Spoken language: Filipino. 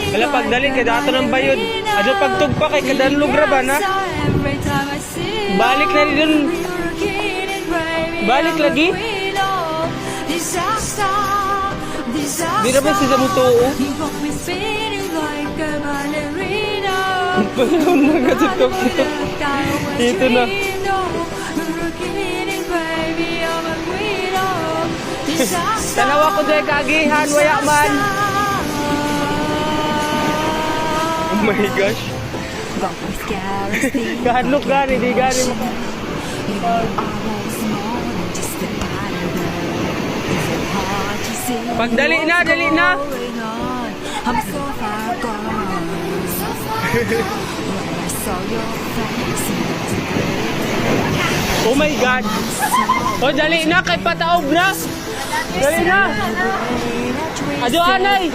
Wala pagdali kay dato ng bayod. Adto pagtugpa kay kadanlog ra ba na? Balik na dun. Balik lagi. Di na ba siya mutuo? Pagkaon na ka TikTok. Dito na. Tanawa ko dahil kagihan, waya man. Oh my gosh. Kahanlok gani, di gani. Pagdali na, dali na. Oh my God. Oh, dali na, kay pataob na. Dali na. Adyo anay.